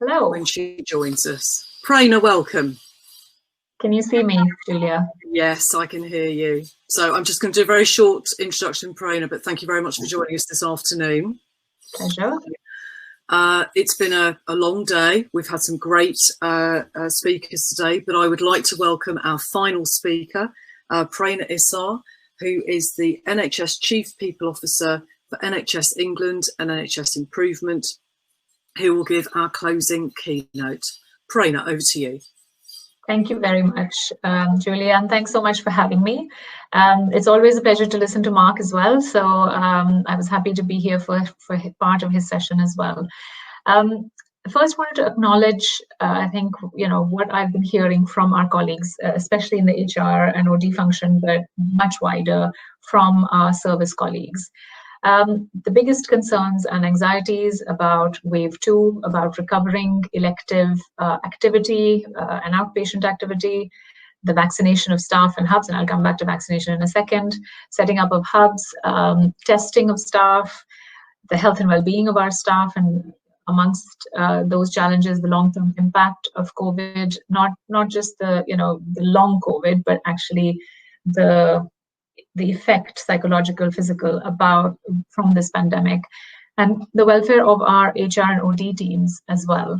Hello. When she joins us. Prerana, welcome. Can you see me, Julia? Yes, I can hear you. So I'm just going to do a very short introduction, Prerana, but thank you very much for joining us this afternoon. Pleasure. It's been a long day. We've had some great speakers today, but I would like to welcome our final speaker, Prerana Issar, who is the NHS Chief People Officer for NHS England and NHS Improvement, who will give our closing keynote. Prerana, over to you. Thank you very much, Julia, and thanks so much for having me. It's always a pleasure to listen to Mark as well, so I was happy to be here for part of his session as well. First, wanted to acknowledge, I think, what I've been hearing from our colleagues, especially in the HR and OD function, but much wider from our service colleagues. The biggest concerns and anxieties about wave 2, about recovering elective activity and outpatient activity, the vaccination of staff and hubs, and I'll come back to vaccination in a second, setting up of hubs, testing of staff, the health and well-being of our staff, and amongst those challenges, the long-term impact of COVID, not just the long COVID, but actually the effect, psychological, physical, from this pandemic, and the welfare of our HR and OD teams as well.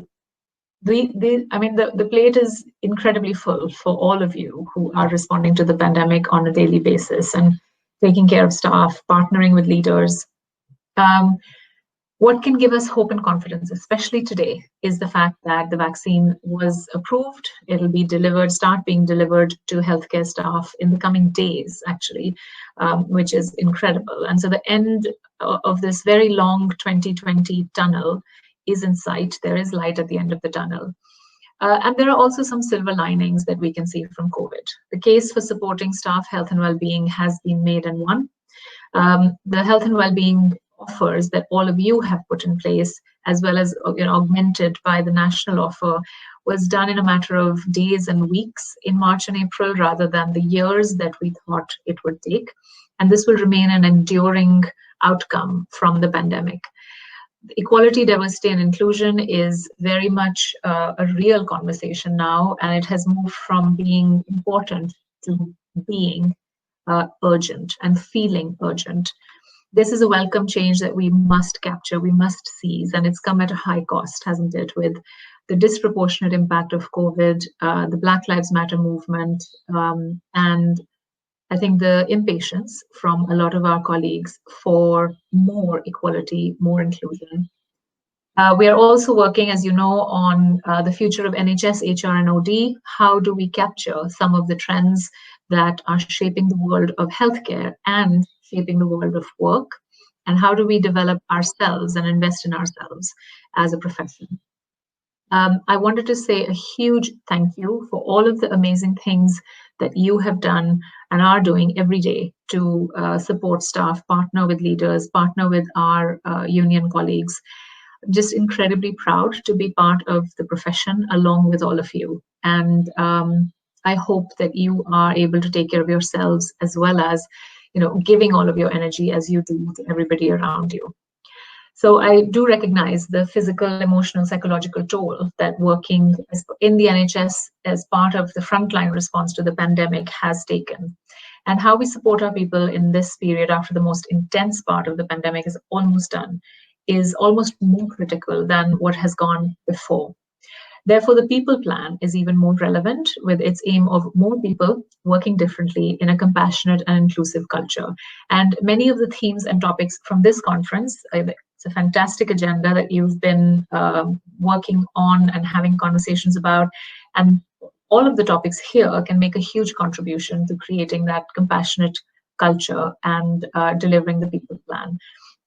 The plate is incredibly full for all of you who are responding to the pandemic on a daily basis and taking care of staff, partnering with leaders. What can give us hope and confidence, especially today, is the fact that the vaccine was approved. It'll be delivered, start being delivered to healthcare staff in the coming days, actually, which is incredible. And so the end of this very long 2020 tunnel is in sight. There is light at the end of the tunnel. And there are also some silver linings that we can see from COVID. The case for supporting staff health and well-being has been made and won. The health and well-being offers that all of you have put in place, as well as augmented by the national offer, was done in a matter of days and weeks in March and April, rather than the years that we thought it would take. And this will remain an enduring outcome from the pandemic. Equality, diversity, and inclusion is very much a real conversation now, and it has moved from being important to being urgent and feeling urgent. This is a welcome change that we must capture, we must seize, and it's come at a high cost, hasn't it, with the disproportionate impact of COVID, the Black Lives Matter movement, and I think the impatience from a lot of our colleagues for more equality, more inclusion. We are also working, as you know, on the future of NHS, HR, and OD. How do we capture some of the trends that are shaping the world of healthcare and shaping the world of work? And how do we develop ourselves and invest in ourselves as a profession? I wanted to say a huge thank you for all of the amazing things that you have done and are doing every day to support staff, partner with leaders, partner with our union colleagues. I'm just incredibly proud to be part of the profession along with all of you. And I hope that you are able to take care of yourselves as well as giving all of your energy as you do to everybody around you. So I do recognize the physical, emotional, psychological toll that working in the NHS as part of the frontline response to the pandemic has taken. And how we support our people in this period after the most intense part of the pandemic is almost done is almost more critical than what has gone before. Therefore, the people plan is even more relevant, with its aim of more people working differently in a compassionate and inclusive culture. And many of the themes and topics from this conference, it's a fantastic agenda that you've been working on and having conversations about. And all of the topics here can make a huge contribution to creating that compassionate culture and delivering the people plan.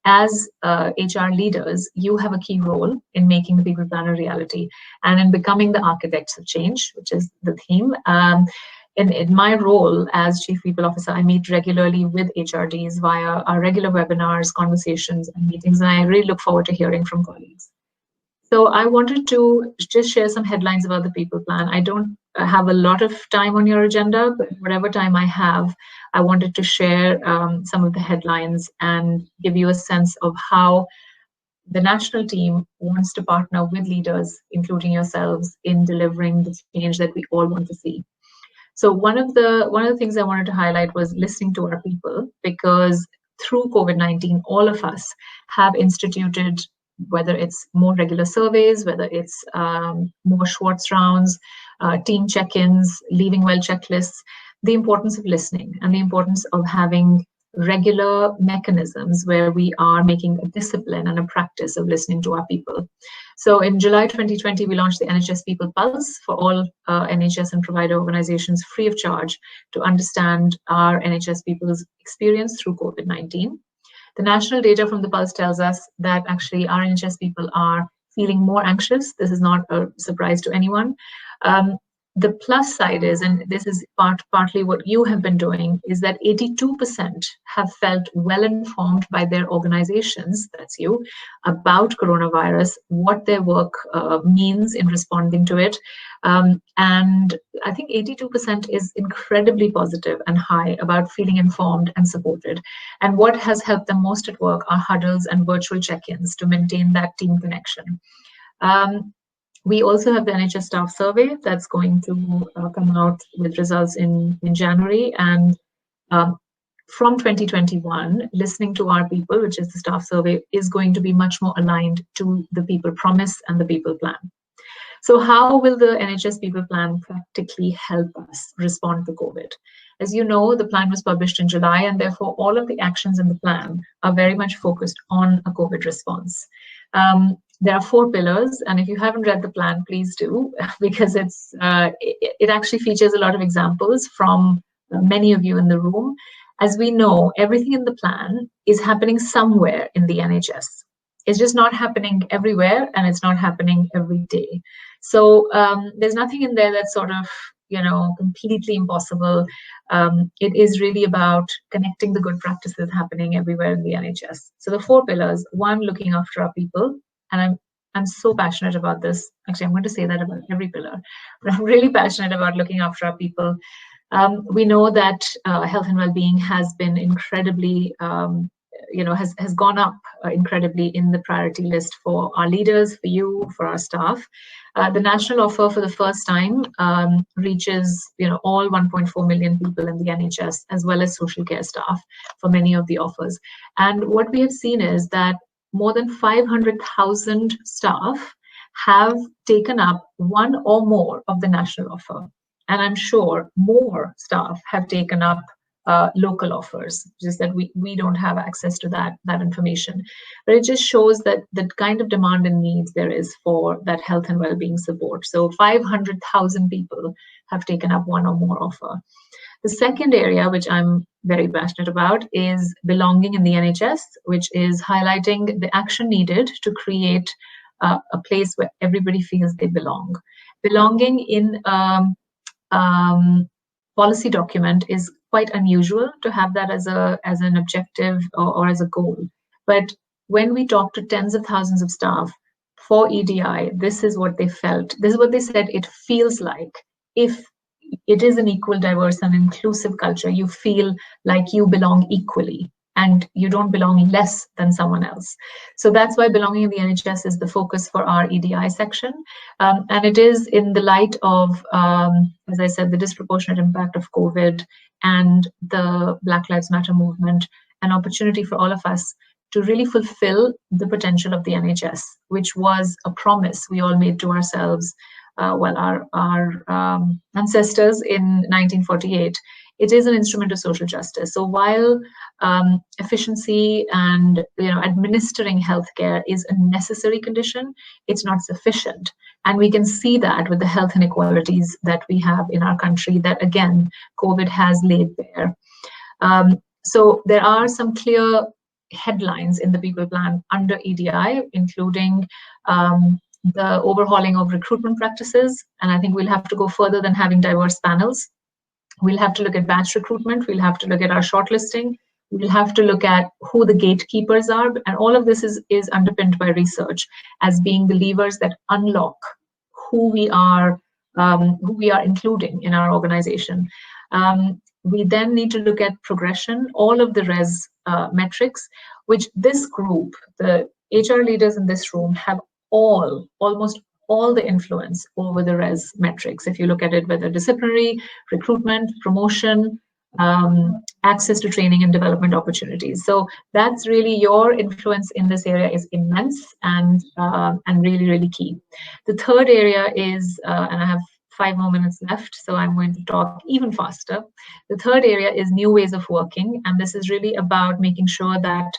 As HR leaders, you have a key role in making the people plan a reality and in becoming the architects of change, which is the theme. In my role as Chief People Officer, I meet regularly with HRDs via our regular webinars, conversations, and meetings, and I really look forward to hearing from colleagues. So I wanted to just share some headlines about the people plan. I don't have a lot of time on your agenda, but whatever time I have, I wanted to share some of the headlines and give you a sense of how the national team wants to partner with leaders, including yourselves, in delivering the change that we all want to see. So one of the things I wanted to highlight was listening to our people, because through COVID-19, all of us have instituted, whether it's more regular surveys, whether it's more Schwartz rounds, team check-ins, leaving well checklists, the importance of listening and the importance of having regular mechanisms where we are making a discipline and a practice of listening to our people. So in July 2020, we launched the NHS People Pulse for all NHS and provider organizations free of charge to understand our NHS people's experience through COVID-19. The national data from the Pulse tells us that actually our NHS people are feeling more anxious. This is not a surprise to anyone. The plus side is, and this is partly what you have been doing, is that 82% have felt well informed by their organizations, that's you, about coronavirus, what their work means in responding to it. And I think 82% is incredibly positive and high about feeling informed and supported. And what has helped them most at work are huddles and virtual check-ins to maintain that team connection. We also have the NHS staff survey that's going to come out with results in January. And from 2021, listening to our people, which is the staff survey, is going to be much more aligned to the people promise and the people plan. So how will the NHS People Plan practically help us respond to COVID? As you know, the plan was published in July, and therefore all of the actions in the plan are very much focused on a COVID response. There are 4 pillars, and if you haven't read the plan, please do, because it actually features a lot of examples from many of you in the room. As we know, everything in the plan is happening somewhere in the NHS. It's just not happening everywhere, and it's not happening every day. So there's nothing in there that's sort of, completely impossible. It is really about connecting the good practices happening everywhere in the NHS. So the 4 pillars: 1, looking after our people. And I'm so passionate about this. Actually, I'm going to say that about every pillar, but I'm really passionate about looking after our people. We know that health and well-being has been incredibly, has gone up incredibly in the priority list for our leaders, for you, for our staff. The national offer for the first time reaches, all 1.4 million people in the NHS, as well as social care staff for many of the offers. And what we have seen is that more than 500,000 staff have taken up one or more of the national offer. And I'm sure more staff have taken up local offers, just that we don't have access to that information. But it just shows that the kind of demand and needs there is for that health and well-being support. So 500,000 people have taken up one or more offer. The second area, which I'm very passionate about, is belonging in the NHS, which is highlighting the action needed to create a place where everybody feels they belong. Belonging in policy document is quite unusual to have that as an objective or as a goal. But when we talk to tens of thousands of staff for EDI, this is what they felt. This is what they said it feels like. If it is an equal, diverse, and inclusive culture, you feel like you belong equally and you don't belong less than someone else. So that's why belonging in the NHS is the focus for our EDI section. And it is in the light of, as I said, the disproportionate impact of COVID and the Black Lives Matter movement, an opportunity for all of us to really fulfill the potential of the NHS, which was a promise we all made to ourselves, our ancestors in 1948. It is an instrument of social justice. So while efficiency and administering healthcare is a necessary condition, it's not sufficient. And we can see that with the health inequalities that we have in our country that, again, COVID has laid bare. So there are some clear headlines in the People Plan under EDI, including the overhauling of recruitment practices. And I think we'll have to go further than having diverse panels. We'll have to look at batch recruitment. We'll have to look at our shortlisting. We'll have to look at who the gatekeepers are. And all of this is underpinned by research as being the levers that unlock who we are including in our organization. We then need to look at progression, all of the res metrics, which this group, the HR leaders in this room have almost all the influence over the res metrics. If you look at it, whether disciplinary, recruitment, promotion, access to training and development opportunities. So that's really your influence in this area is immense and really, really key. The third area is, and I have 5 more minutes left, so I'm going to talk even faster. The third area is new ways of working, and this is really about making sure that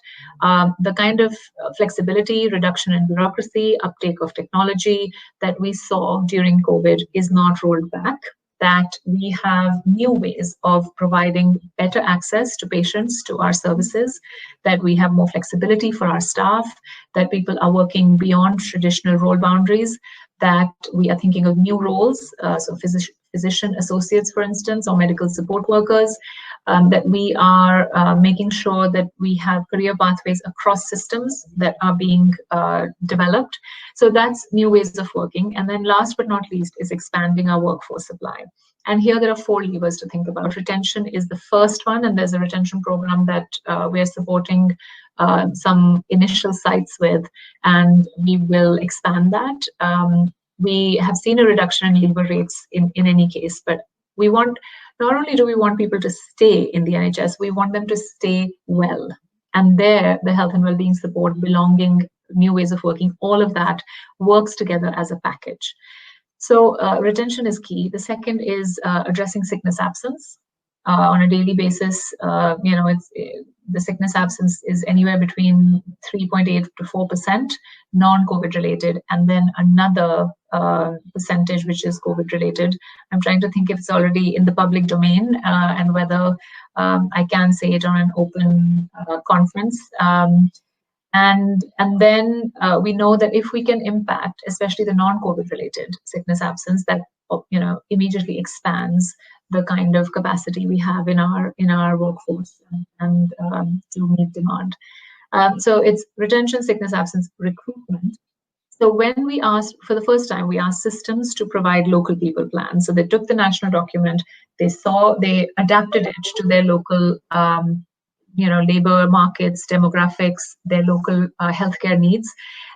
the kind of flexibility, reduction in bureaucracy, uptake of technology that we saw during COVID is not rolled back, that we have new ways of providing better access to patients, to our services, that we have more flexibility for our staff, that people are working beyond traditional role boundaries, that we are thinking of new roles, so physician associates, for instance, or medical support workers, that we are making sure that we have career pathways across systems that are being developed. So that's new ways of working. And then last but not least is expanding our workforce supply. And here there are 4 levers to think about. Retention is the first one, and there's a retention program that we are supporting some initial sites with, and we will expand that. We have seen a reduction in leaver rates in any case, but we want, not only do we want people to stay in the NHS, we want them to stay well. And there, the health and well-being support, belonging, new ways of working, all of that works together as a package. So retention is key. The second is addressing sickness absence. On a daily basis, the sickness absence is anywhere between 3.8 to 4% non-COVID related, and then another percentage which is COVID related. I'm trying to think if it's already in the public domain and whether I can say it on an open conference. And then we know that if we can impact, especially the non-COVID related sickness absence, that immediately expands the kind of capacity we have in our workforce and to meet demand. So it's retention, sickness absence, recruitment. So when we asked, for the first time, we asked systems to provide local people plans. So they took the national document, they adapted it to their local labor markets, demographics, their local healthcare needs.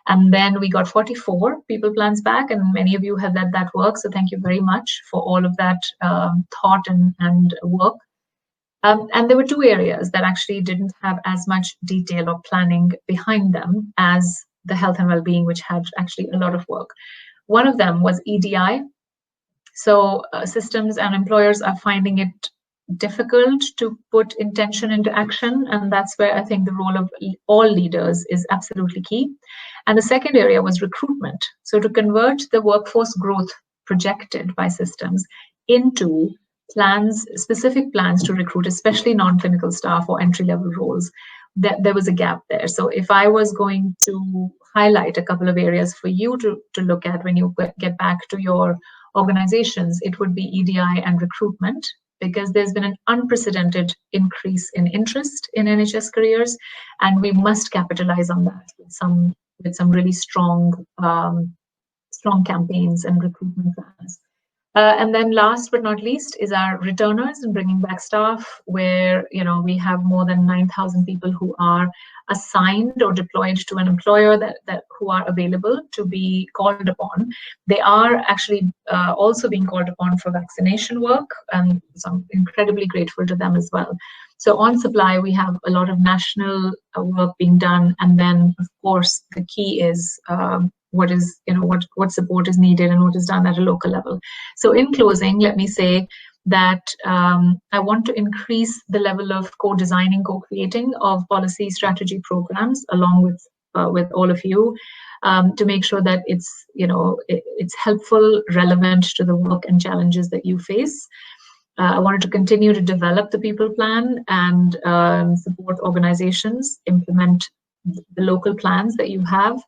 And then we got 44 people plans back, and many of you have led that work. So thank you very much for all of that thought and work. And there were 2 areas that actually didn't have as much detail or planning behind them as the health and well-being, which had actually a lot of work. One of them was EDI. So systems and employers are finding it difficult to put intention into action, and that's where I think the role of all leaders is absolutely key. And the second area was recruitment. So to convert the workforce growth projected by systems into plans, specific plans to recruit, especially non-clinical staff or entry-level roles, there was a gap there. So if I was going to highlight a couple of areas for you to look at when you get back to your organizations, it would be EDI and recruitment, because there's been an unprecedented increase in interest in NHS careers, and we must capitalize on that with some really strong campaigns and recruitment plans. And then last but not least is our returners and bringing back staff, where we have more than 9,000 people who are assigned or deployed to an employer that who are available to be called upon. They are actually also being called upon for vaccination work, and so I'm incredibly grateful to them as well. So on supply, we have a lot of national work being done, and then of course the key is what support is needed and what is done at a local level. So in closing, let me say that I want to increase the level of co-designing, co-creating of policy strategy programs along with all of you to make sure that it's helpful, relevant to the work and challenges that you face. I wanted to continue to develop the people plan and support organizations implement the local plans that you have.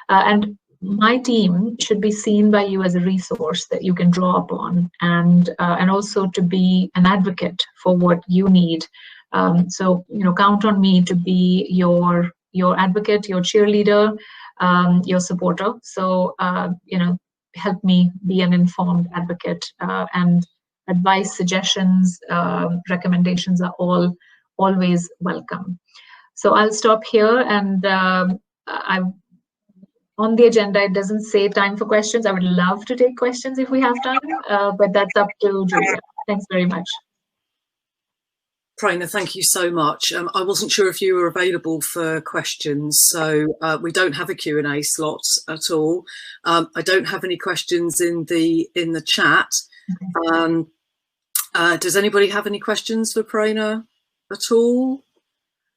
And my team should be seen by you as a resource that you can draw upon, and also to be an advocate for what you need. So count on me to be your advocate, your cheerleader, your supporter. So help me be an informed advocate, and advice, suggestions, recommendations are always welcome. So I'll stop here and on the agenda, it doesn't say time for questions. I would love to take questions if we have time, but that's up to Julia. Thanks very much. Prerana, thank you so much. I wasn't sure if you were available for questions, so we don't have a Q&A slot at all. I don't have any questions in the chat. Okay. Does anybody have any questions for Prerana at all?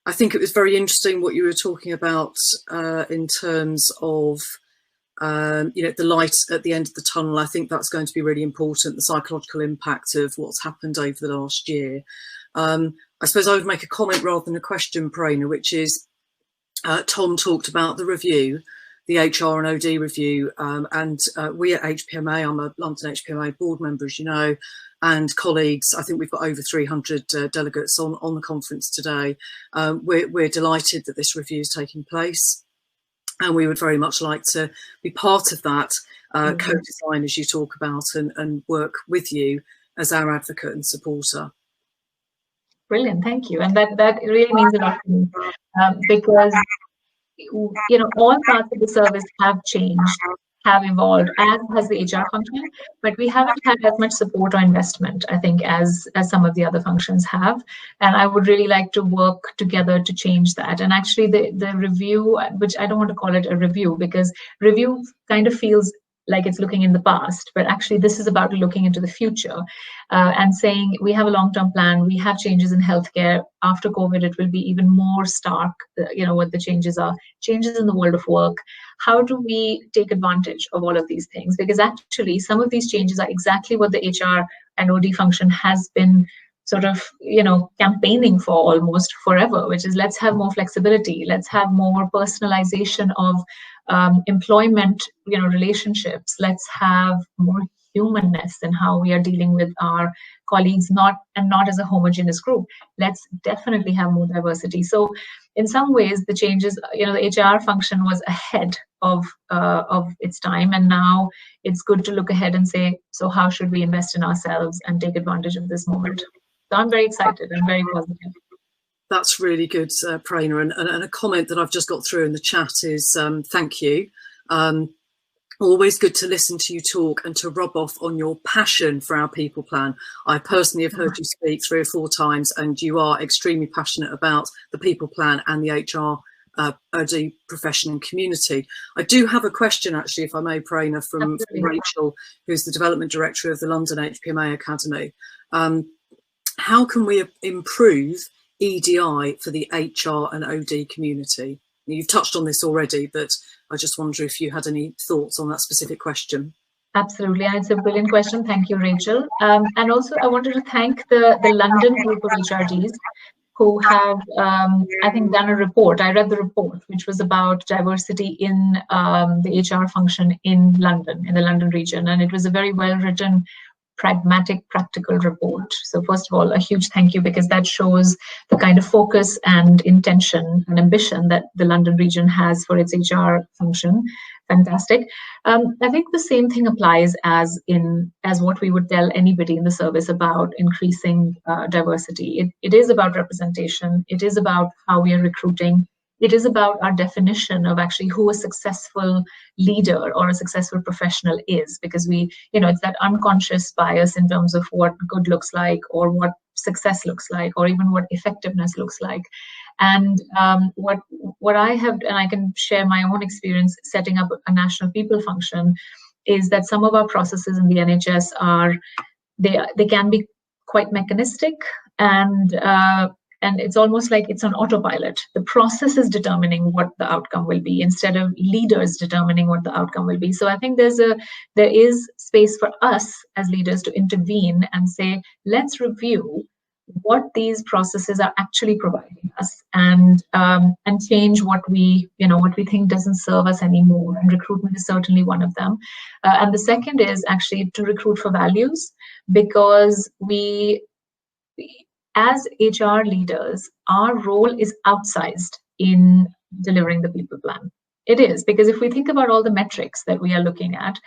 I think it was very interesting what you were talking about in terms of the light at the end of the tunnel. I think that's going to be really important, the psychological impact of what's happened over the last year. I suppose I would make a comment rather than a question, Prerana, which is Tom talked about the review, the HR and OD review, and we at HPMA, I'm a London HPMA board member, as you know, and colleagues. I think we've got over 300 delegates on the conference today. We're delighted that this review is taking place, and we would very much like to be part of that co-design, as you talk about, and work with you as our advocate and supporter. Brilliant, thank you. And that really means a lot to me, because all parts of the service have changed, have evolved, as has the HR function, but we haven't had as much support or investment, I think, as some of the other functions have. And I would really like to work together to change that. And actually the review, which I don't want to call it a review, because review kind of feels like it's looking in the past, but actually this is about looking into the future and saying we have a long-term plan, we have changes in healthcare. After COVID, it will be even more stark, what the changes are, changes in the world of work. How do we take advantage of all of these things? Because actually some of these changes are exactly what the HR and OD function has been sort of, campaigning for almost forever, which is let's have more flexibility, let's have more personalization of employment, relationships. Let's have more humanness in how we are dealing with our colleagues, not as a homogeneous group. Let's definitely have more diversity. So in some ways, the changes, the HR function was ahead of its time, and now it's good to look ahead and say, so how should we invest in ourselves and take advantage of this moment? So I'm very excited and very positive. That's really good, Prerana. And a comment that I've just got through in the chat is thank you. Always good to listen to you talk and to rub off on your passion for our people plan. I personally have heard you speak 3 or 4 times, and you are extremely passionate about the people plan and the HR OD profession and community. I do have a question, actually, if I may, Prerana, from Rachel, who's the Development Director of the London HPMA Academy. How can we improve EDI for the HR and OD community? You've touched on this already, but I just wonder if you had any thoughts on that specific question. Absolutely, it's a brilliant question. Thank you, Rachel. And also I wanted to thank the London group of HRDs who have, I think, done a report. I read the report, which was about diversity in the HR function in London, in the London region. And it was a very well-written, pragmatic, practical report. So first of all, a huge thank you, because that shows the kind of focus and intention and ambition that the London region has for its HR function. Fantastic. I think the same thing applies as what we would tell anybody in the service about increasing diversity. It is about representation. It is about how we are recruiting. It is about our definition of actually who a successful leader or a successful professional is, because it's that unconscious bias in terms of what good looks like, or what success looks like, or even what effectiveness looks like. And what I have, and I can share my own experience setting up a national people function, is that some of our processes in the NHS they can be quite mechanistic, and it's almost like it's on autopilot. The process is determining what the outcome will be instead of leaders determining what the outcome will be. So I think there is space for us as leaders to intervene and say, let's review what these processes are actually providing us, and change what we think doesn't serve us anymore. And recruitment is certainly one of them. And the second is actually to recruit for values, because as HR leaders, our role is outsized in delivering the people plan. It is, because if we think about all the metrics that we are looking at,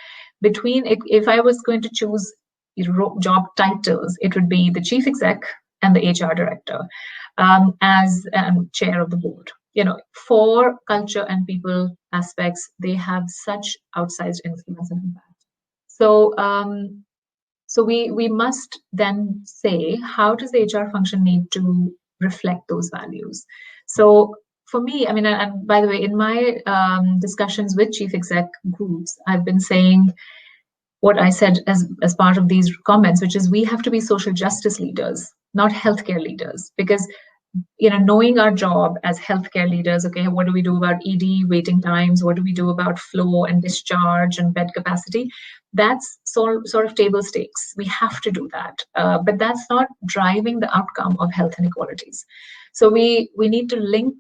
if I was going to choose job titles, it would be the chief exec and the HR director as chair of the board. for culture and people aspects, they have such outsized influence and impact. So, so we must then say, how does the HR function need to reflect those values? So for me, I mean, and by the way, in my discussions with chief exec groups, I've been saying what I said as part of these comments, which is we have to be social justice leaders, not healthcare leaders, because knowing our job as healthcare leaders, okay, what do we do about ED waiting times? What do we do about flow and discharge and bed capacity? That's sort of table stakes. We have to do that, but that's not driving the outcome of health inequalities. So we need to link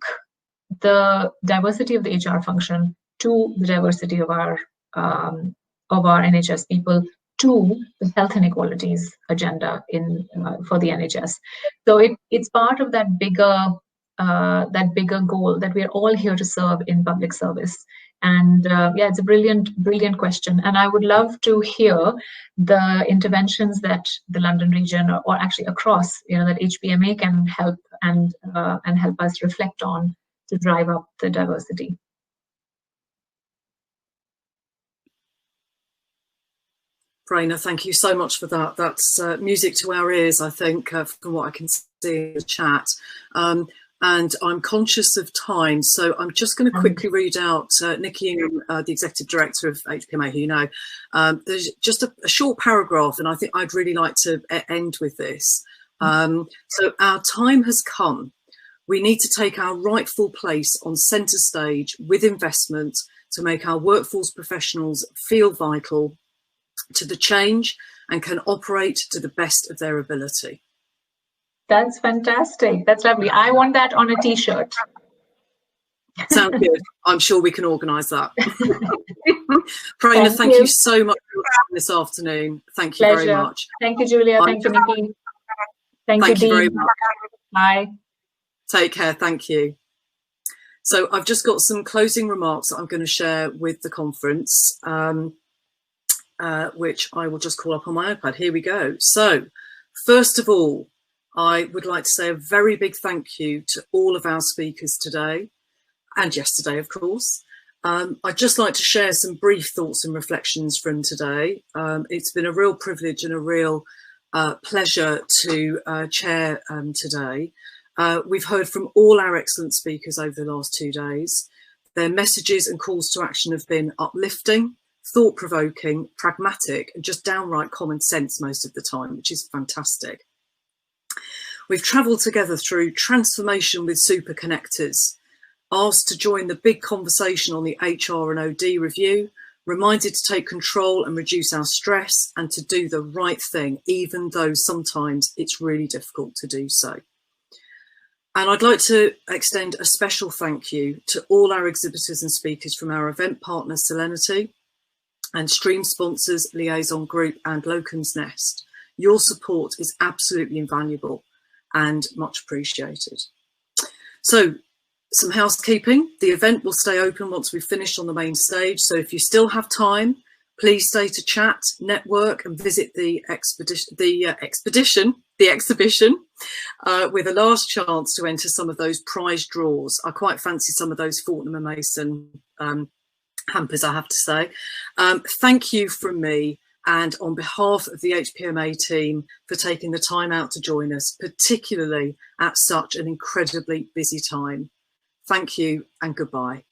the diversity of the HR function to the diversity of our NHS people, to the health inequalities agenda for the NHS. So it's part of that bigger goal that we're all here to serve in public service. And it's a brilliant question. And I would love to hear the interventions that the London region, or actually across, that HPMA can help and help us reflect on to drive up the diversity. Prerana, thank you so much for that. That's music to our ears, I think, from what I can see in the chat. And I'm conscious of time, so I'm just going to quickly read out Nikki Ingham, the Executive Director of HPMA, who you know. There's just a short paragraph, and I think I'd really like to end with this. So our time has come. We need to take our rightful place on centre stage with investment to make our workforce professionals feel vital to the change and can operate to the best of their ability. That's fantastic. That's lovely. I want that on a t-shirt. Sounds good. I'm sure we can organise that. Prerana, thank you so much for your time this afternoon. Thank you very much. Thank you, Julia. Thank you, Nikki. Thank you very much. Bye. Take care. Thank you. So I've just got some closing remarks that I'm going to share with the conference, which I will just call up on my iPad. Here we go. So first of all, I would like to say a very big thank you to all of our speakers today and yesterday, of course. I'd just like to share some brief thoughts and reflections from today. It's been a real privilege and a real pleasure to chair today. We've heard from all our excellent speakers over the last 2 days. Their messages and calls to action have been uplifting, thought-provoking, pragmatic, and just downright common sense most of the time, which is fantastic. We've travelled together through transformation with super connectors, asked to join the big conversation on the HR and OD review, reminded to take control and reduce our stress, and to do the right thing, even though sometimes it's really difficult to do so. And I'd like to extend a special thank you to all our exhibitors and speakers from our event partner Serenity and stream sponsors Liaison Group and Locum's Nest. Your support is absolutely invaluable and much appreciated. So, some housekeeping. The event will stay open once we've finished on the main stage. So if you still have time, please stay to chat, network, and visit the exhibition with a last chance to enter some of those prize draws. I quite fancy some of those Fortnum and Mason hampers, I have to say. Thank you from me and on behalf of the HPMA team for taking the time out to join us, particularly at such an incredibly busy time. Thank you and goodbye.